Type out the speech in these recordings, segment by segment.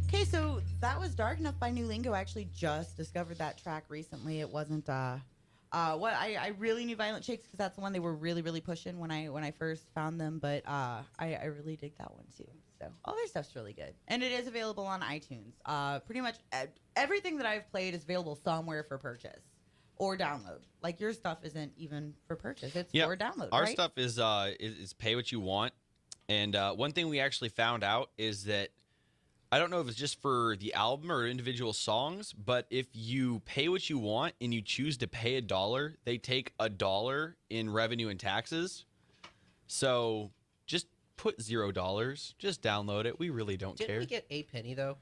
Okay, so that was Dark Enough by New Lingo. I actually just discovered that track recently. It wasn't what I really knew Violent Chicks because that's the one they were really, really pushing when I first found them. But I really dig that one too. So all their stuff's really good, and it is available on iTunes. Pretty much everything that I've played is available somewhere for purchase or download. Like your stuff isn't even for purchase; it's for download. Our right? stuff is pay what you want. And one thing we actually found out is that I don't know if it's just for the album or individual songs, but if you pay what you want and you choose to pay $1, they take $1 in revenue and taxes. So just put $0. Just download it. We really don't care. Didn't we get a penny though?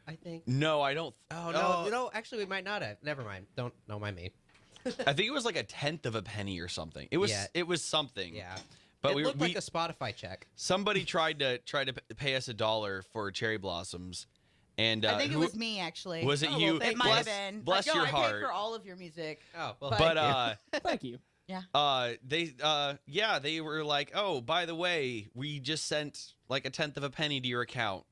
I think. No, I don't. Oh no, actually we might not have. Never mind. Don't mind me. I think it was like 1/10 of a penny or something. It was something. Yeah. But it looked like a Spotify check. Somebody tried to pay us $1 for Cherry Blossoms, and I think it was me actually. Was it you? It might have been. Bless your I heart. paid for all of your music. Oh well, but thank you. Yeah. They were like, oh, by the way, we just sent like 1/10 of a penny to your account.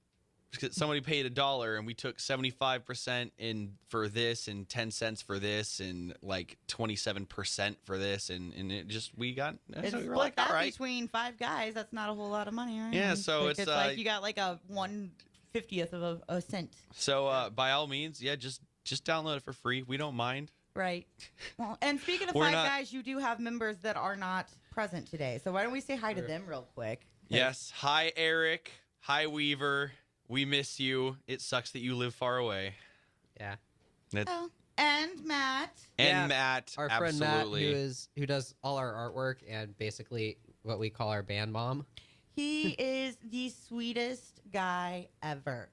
Somebody paid $1 and we took 75% in for this and 10 cents for this and like 27% for this and it just we got It's so we were like like, all right. between 5 guys. That's not a whole lot of money, right? Yeah, so it's like you got like a 1/50th of a cent. So by all means, yeah, just download it for free. We don't mind. Right. Well, and speaking of Five Guys, you do have members that are not present today. So why don't we say hi to them real quick? Yes. Hi, Eric. Hi, Weaver. We miss you. It sucks that you live far away. Yeah. Oh, and Matt. And Matt, our friend absolutely. Matt, who does all our artwork and basically what we call our band mom. He is the sweetest guy ever.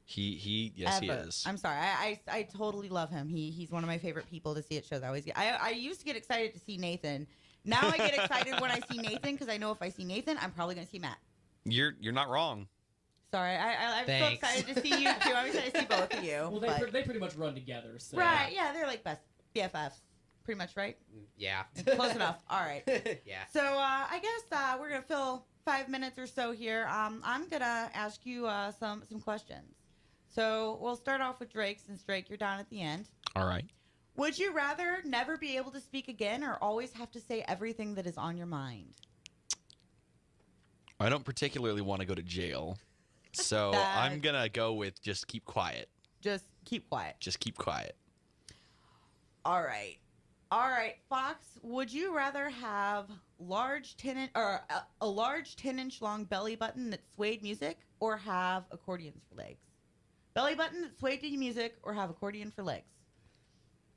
He is. I'm sorry. I totally love him. He's one of my favorite people to see at shows. I used to get excited to see Nathan. Now I get excited when I see Nathan because I know if I see Nathan, I'm probably going to see Matt. You're not wrong. Sorry, I'm so excited to see you too. I'm excited to see both of you. Well, they pretty much run together. So. Right? Yeah, they're like best BFFs, pretty much, right? Yeah. Close enough. All right. Yeah. So I guess we're gonna fill 5 minutes or so here. I'm gonna ask you some questions. So we'll start off with Drake, since Drake, you're down at the end. All right. Would you rather never be able to speak again, or always have to say everything that is on your mind? I don't particularly want to go to jail. So I'm going to go with just keep quiet. Just keep quiet. Just keep quiet. All right. All right. Fox, would you rather have a large 10-inch long belly button that swayed music, or have accordions for legs? Belly button that swayed to music, or have accordion for legs?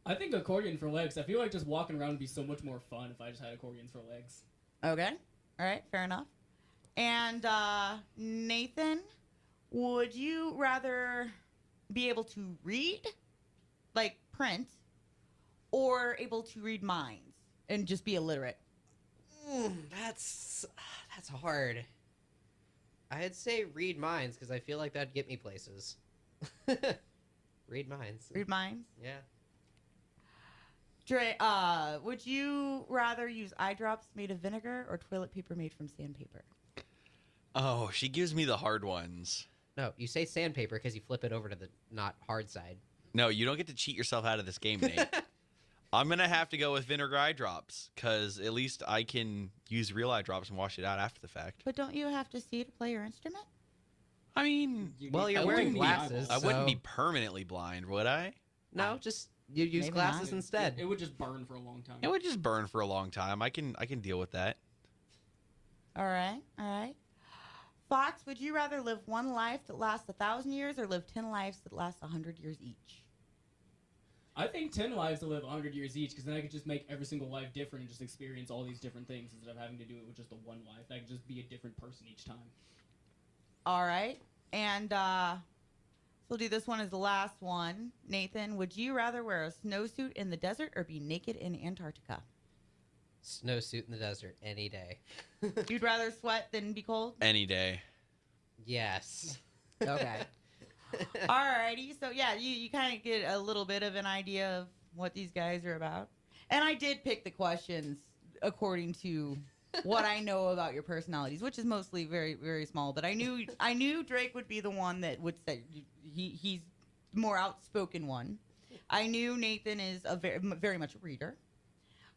I think accordion for legs. I feel like just walking around would be so much more fun if I just had accordions for legs. Okay. All right. Fair enough. And Nathan, would you rather be able to read, like print, or able to read minds and just be illiterate? That's hard. I'd say read minds because I feel like that'd get me places. Read minds. Read minds? Yeah. Dre, would you rather use eye drops made of vinegar or toilet paper made from sandpaper? Oh, she gives me the hard ones. No, you say sandpaper because you flip it over to the not hard side. No, you don't get to cheat yourself out of this game, Nate. I'm going to have to go with vinegar eye drops because at least I can use real eye drops and wash it out after the fact. But don't you have to see to play your instrument? I mean, well, you're wearing glasses. I wouldn't be permanently blind, would I? No, just you use glasses instead. It would just burn for a long time. It would just burn for a long time. I can deal with that. All right. All right. Fox, would you rather live one life that lasts 1,000 years or live 10 lives that last 100 years each? I think 10 lives to live 100 years each, because then I could just make every single life different and just experience all these different things instead of having to do it with just the one life. I could just be a different person each time. All right. And so we'll do this one as the last one. Nathan, would you rather wear a snowsuit in the desert or be naked in Antarctica? Snowsuit in the desert any day. You'd rather sweat than be cold? Any day. Yes. Okay. Alrighty. So, yeah, you kind of get a little bit of an idea of what these guys are about. And I did pick the questions according to what I know about your personalities, which is mostly very, very small. But I knew Drake would be the one that would say he's the more outspoken one. I knew Nathan is a very much a reader,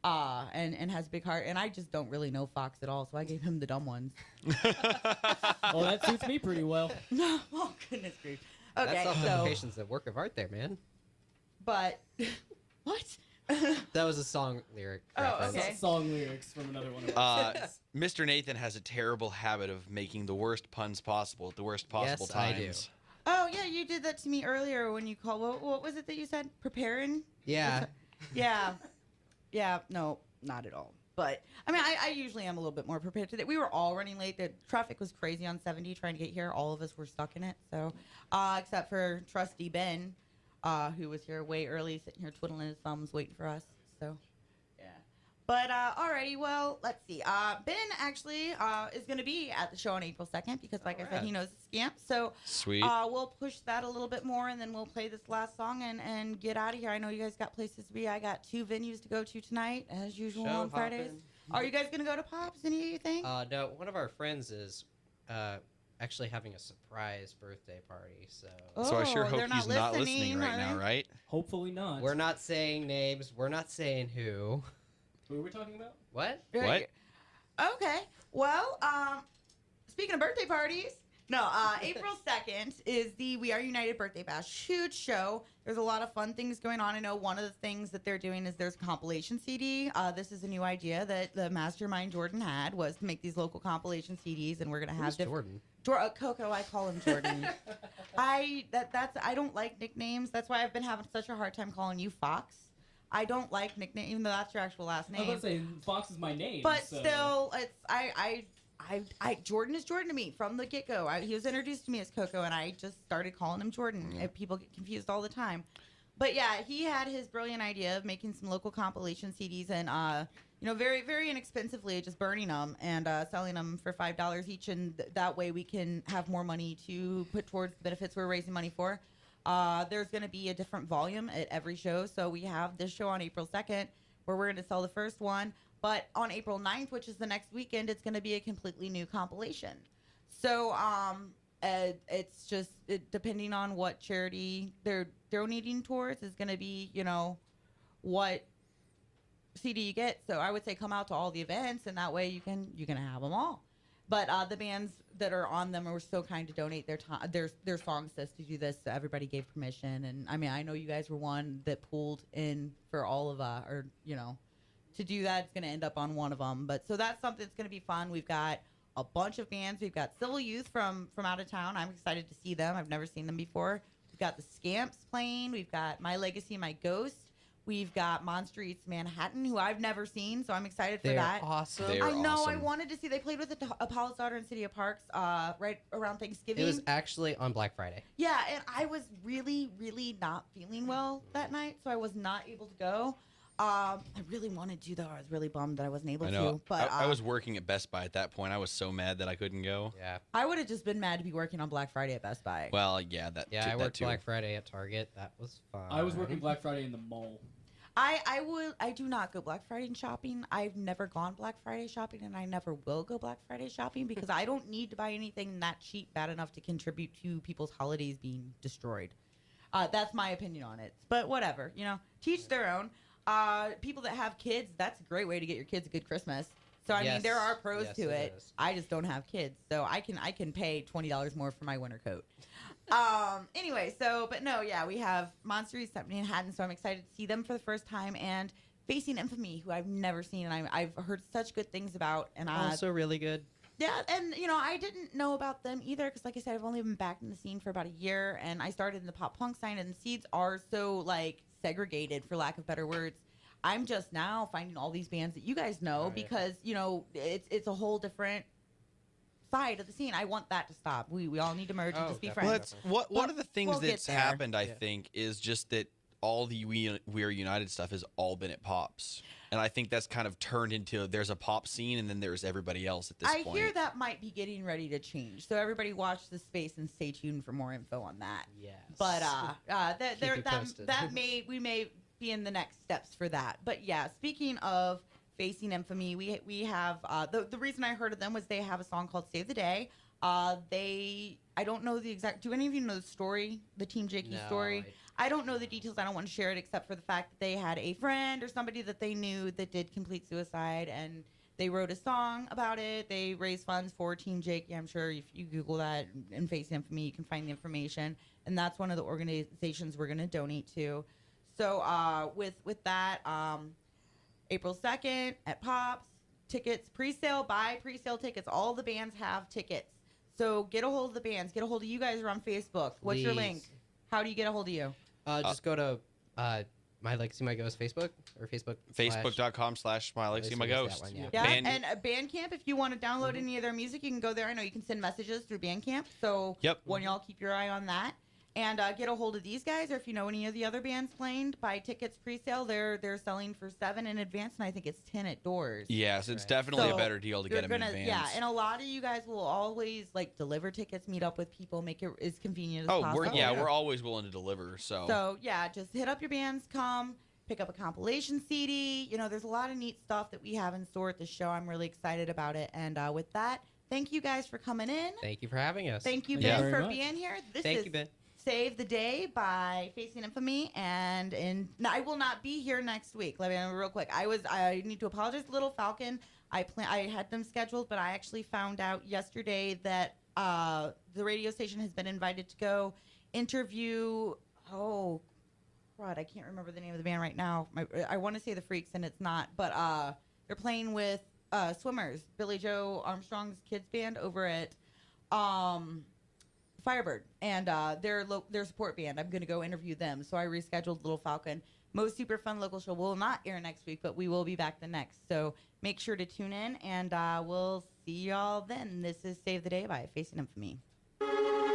and has a big heart. And I just don't really know Fox at all, so I gave him the dumb ones. Well, that suits me pretty well. No, oh goodness grief. Okay, That so self-implication's a work of art there, man. but what? That was a song lyric. Oh, reference. okay. Song lyrics from another one of our songs. Mr. Nathan has a terrible habit of making the worst puns possible at the worst possible Yes, I do. times. Oh yeah, you did that to me earlier when you called. What was it that you said? Preparing? Yeah. Yeah. Yeah. No, not at all. But I mean, I usually am a little bit more prepared today. We were all running late. The traffic was crazy on 70 trying to get here. All of us were stuck in it. So, except for Trusty Ben, who was here way early, sitting here twiddling his thumbs, waiting for us. So, yeah. But alrighty. Well, let's see. Ben actually is going to be at the show on April 2nd because, like I said, he knows the scamp. So, Sweet. we'll push that a little bit more, and then we'll play this last song and get out of here. I know you guys got places to be. I got 2 venues to go to tonight, as usual Show on Fridays. hopping. Are you guys going to go to Pops? Anything? No, one of our friends is actually having a surprise birthday party, so So I sure Oh, hope they're he's not listening right are now, they? right? Hopefully not. we're not saying names. We're not saying who. Who are we talking about? What? What? Okay. Well, speaking of birthday parties, no, April 2nd is the We Are United Birthday Bash. Huge show. There's a lot of fun things going on. I know one of the things that they're doing is there's a compilation CD. This is a new idea that the mastermind Jordan had, was to make these local compilation CDs, and we're going to have Who's Jordan? Coco, I call him Jordan. I don't like nicknames. That's why I've been having such a hard time calling you Fox. I don't like nickname, even though that's your actual last I was name. about to say Fox is my name. But so. still, it's Jordan is Jordan to me from the get go. He was introduced to me as Coco, and I just started calling him Jordan. And people get confused all the time. But yeah, he had his brilliant idea of making some local compilation CDs and very, very inexpensively, just burning them and selling them for $5 each, and that way we can have more money to put towards the benefits we're raising money for. There's going to be a different volume at every show. So we have this show on April 2nd where we're going to sell the first one. But on April 9th, which is the next weekend, it's going to be a completely new compilation. So it's just depending on what charity they're donating towards is going to be, what CD you get. So I would say come out to all the events, and that way you can have them all. But the bands that are on them were so kind to donate their time, their song says to do this. So everybody gave permission, and I mean, I know you guys were one that pulled in for all of to do that. It's going to end up on one of them, but so that's something that's going to be fun. We've got a bunch of bands. We've got Civil Youth from out of town. I'm excited to see them. I've never seen them before. We've got the Scamps playing. We've got My Legacy, My Ghost. We've got Monster Eats Manhattan, who I've never seen, so I'm excited for They're that. awesome. They're I know. I awesome. wanted to see. They played with Apollo's Daughter in City of Parks right around Thanksgiving. It was actually on Black Friday. Yeah, and I was really, really not feeling well that night, so I was not able to go. I really wanted to, though. I was really bummed that I wasn't able I know. to. But I was working at Best Buy at that point. I was so mad that I couldn't go. Yeah. I would have just been mad to be working on Black Friday at Best Buy. Well, yeah, that. Yeah, too, I that worked too. Black Friday at Target. That was fun. I was working Black Friday in the mall. I do not go Black Friday shopping. I've never gone Black Friday shopping, and I never will go Black Friday shopping because I don't need to buy anything that cheap bad enough to contribute to people's holidays being destroyed. That's my opinion on it. But whatever, teach their own. People that have kids, that's a great way to get your kids a good Christmas. So I mean, there are pros Yes, to it it. is. I just don't have kids, so I can pay $20 more for my winter coat. Anyway, but no, yeah, we have Monster Eats Manhattan, so I'm excited to see them for the first time, and Facing Infamy, who I've never seen, and I've heard such good things about, and Also really good. yeah, and I didn't know about them either because, like I said, I've only been back in the scene for about a year, and I started in the pop punk scene, and the seeds are so segregated, for lack of better words. I'm just now finding all these bands that you guys know Right. because it's a whole different side of the scene. I want that to stop. We all need to merge and Oh, just be definitely. Well, friends. that's one of the things we'll get that's there. happened. I Yeah. think is just that all the We Are United stuff has all been at Pops, and I think that's kind of turned into there's a pop scene and then there's everybody else at this I point. hear that might be getting ready to change. So everybody watch the space and stay tuned for more info on that. Yes. But Keep you posted. we may be in the next steps for that. But yeah, speaking of Facing Infamy. We have the reason I heard of them was they have a song called Save the Day. I don't know the exact. Do any of you know the story, the Team Jakey No, story? I don't know the details. I don't want to share it except for the fact that they had a friend or somebody that they knew that did complete suicide, and they wrote a song about it. They raised funds for Team Jakey. I'm sure if you Google that and Face Infamy, you can find the information. And that's one of the organizations we're going to donate to. So with that, April 2nd at Pops, tickets, pre-sale, buy pre-sale tickets. All the bands have tickets. So get a hold of the bands. Get a hold of you guys. Are on Facebook. What's your link? How do you get a hold of you? Just go to My Legacy My Ghost Facebook or Facebook. Facebook.com/MyLegacyMyGhost. Yeah, Band- and Bandcamp, if you want to download any of their music, you can go there. I know you can send messages through Bandcamp. So when y'all keep your eye on that. And get a hold of these guys, or if you know any of the other bands playing, buy tickets pre-sale. They're selling for $7 in advance, and I think it's 10 at doors. Yes, it's definitely a better deal to get them in advance. Yeah, and a lot of you guys will always like deliver tickets, meet up with people, make it as convenient as possible. We're always willing to deliver. So yeah, just hit up your bands, come pick up a compilation CD. You know, there's a lot of neat stuff that we have in store at the show. I'm really excited about it. And with that, thank you guys for coming in. Thank you for having us. Thank you, Thank you Ben, very for much. being here. Thank you, Ben. Save the Day by Facing Infamy, and I will not be here next week. Let me real quick. I need to apologize to Little Falcon. I had them scheduled, but I actually found out yesterday that the radio station has been invited to go interview. Oh, crud! I can't remember the name of the band right now. I want to say the Freaks, and it's not. But they're playing with Swimmers, Billy Joe Armstrong's kids band over at Firebird, and their support band. I'm going to go interview them, so I rescheduled Little Falcon. Most Superfun local show will not air next week, but we will be back the next. So make sure to tune in, and we'll see y'all then. This is Save the Day by Facing Infamy.